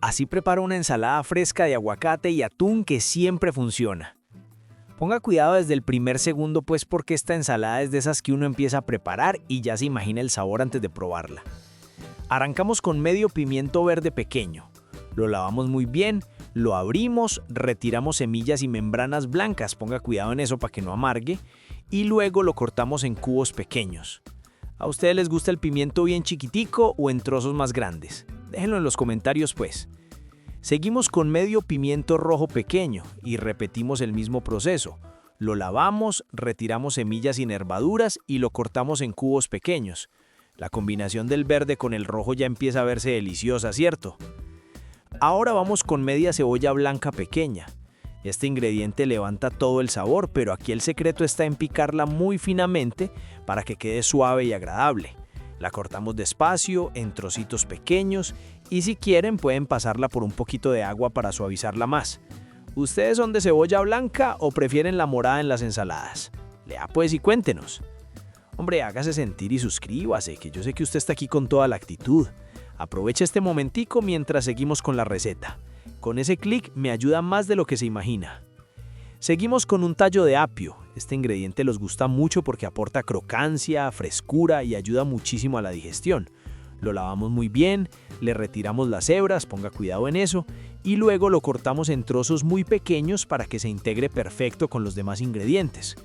Así preparo una ensalada fresca de aguacate y atún que siempre funciona. Ponga cuidado desde el primer segundo, pues porque esta ensalada es de esas que uno empieza a preparar y ya se imagina el sabor antes de probarla. Arrancamos con medio pimiento verde pequeño. Lo lavamos muy bien, lo abrimos, retiramos semillas y membranas blancas, ponga cuidado en eso para que no amargue, y luego lo cortamos en cubos pequeños. ¿A ustedes les gusta el pimiento bien chiquitico o en trozos más grandes? Déjenlo en los comentarios pues. Seguimos con medio pimiento rojo pequeño y repetimos el mismo proceso. Lo lavamos, retiramos semillas y nervaduras y lo cortamos en cubos pequeños. La combinación del verde con el rojo ya empieza a verse deliciosa, ¿cierto? Ahora vamos con media cebolla blanca pequeña. Este ingrediente levanta todo el sabor, pero aquí el secreto está en picarla muy finamente para que quede suave y agradable. La cortamos despacio, en trocitos pequeños, y si quieren pueden pasarla por un poquito de agua para suavizarla más. ¿Ustedes son de cebolla blanca o prefieren la morada en las ensaladas? Lea pues y cuéntenos. Hombre, hágase sentir y suscríbase, que yo sé que usted está aquí con toda la actitud. Aproveche este momentico mientras seguimos con la receta. Con ese clic me ayuda más de lo que se imagina. Seguimos con un tallo de apio. Este ingrediente les gusta mucho porque aporta crocancia, frescura y ayuda muchísimo a la digestión. Lo lavamos muy bien, le retiramos las hebras, ponga cuidado en eso, y luego lo cortamos en trozos muy pequeños para que se integre perfecto con los demás ingredientes.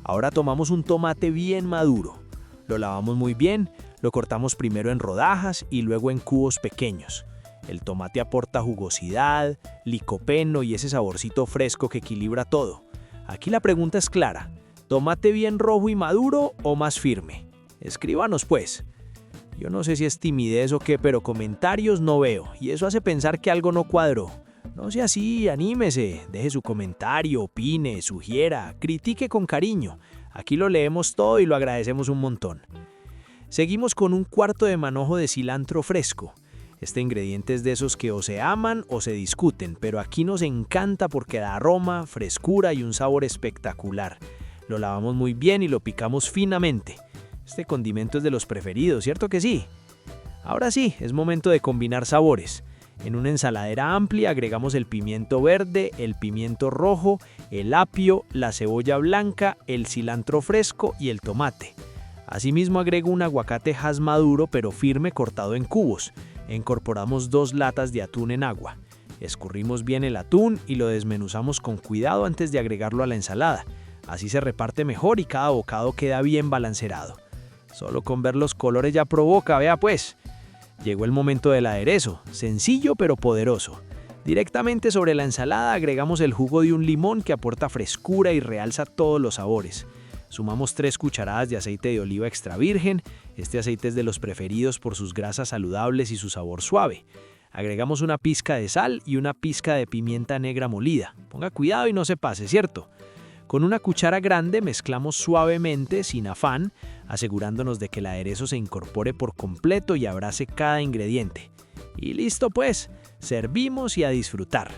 Ahora tomamos un tomate bien maduro. Lo lavamos muy bien, lo cortamos primero en rodajas y luego en cubos pequeños. El tomate aporta jugosidad, licopeno y ese saborcito fresco que equilibra todo. Aquí la pregunta es clara: ¿tomate bien rojo y maduro o más firme? Escríbanos pues. Yo no sé si es timidez o qué, pero comentarios no veo y eso hace pensar que algo no cuadró. No sea así, anímese, deje su comentario, opine, sugiera, critique con cariño. Aquí lo leemos todo y lo agradecemos un montón. Seguimos con un cuarto de manojo de cilantro fresco. Este ingrediente es de esos que o se aman o se discuten, pero aquí nos encanta porque da aroma, frescura y un sabor espectacular. Lo lavamos muy bien y lo picamos finamente. Este condimento es de los preferidos, ¿cierto que sí? Ahora sí, es momento de combinar sabores. En una ensaladera amplia agregamos el pimiento verde, el pimiento rojo, el apio, la cebolla blanca, el cilantro fresco y el tomate. Asimismo agrego un aguacate Hass maduro pero firme cortado en cubos. Incorporamos 2 latas de atún en agua. Escurrimos bien el atún y lo desmenuzamos con cuidado antes de agregarlo a la ensalada. Así se reparte mejor y cada bocado queda bien balanceado. Solo con ver los colores ya provoca, vea pues. Llegó el momento del aderezo, sencillo pero poderoso. Directamente sobre la ensalada agregamos el jugo de un limón que aporta frescura y realza todos los sabores. Sumamos 3 cucharadas de aceite de oliva extra virgen. Este aceite es de los preferidos por sus grasas saludables y su sabor suave. Agregamos una pizca de sal y una pizca de pimienta negra molida. Ponga cuidado y no se pase, ¿cierto? Con una cuchara grande mezclamos suavemente, sin afán, asegurándonos de que el aderezo se incorpore por completo y abrace cada ingrediente. Y listo pues, servimos y a disfrutar.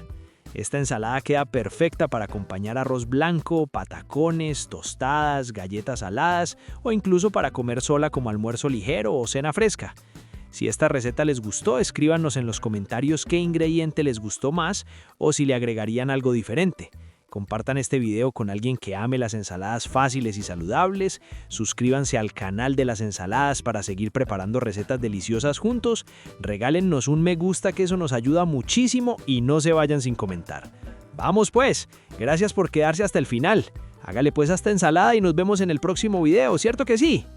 Esta ensalada queda perfecta para acompañar arroz blanco, patacones, tostadas, galletas saladas o incluso para comer sola como almuerzo ligero o cena fresca. Si esta receta les gustó, escríbanos en los comentarios qué ingrediente les gustó más o si le agregarían algo diferente. Compartan este video con alguien que ame las ensaladas fáciles y saludables. Suscríbanse al canal de las ensaladas para seguir preparando recetas deliciosas juntos. Regálennos un me gusta, que eso nos ayuda muchísimo, y no se vayan sin comentar. ¡Vamos pues! Gracias por quedarse hasta el final. Hágale pues a esta ensalada y nos vemos en el próximo video, ¿cierto que sí?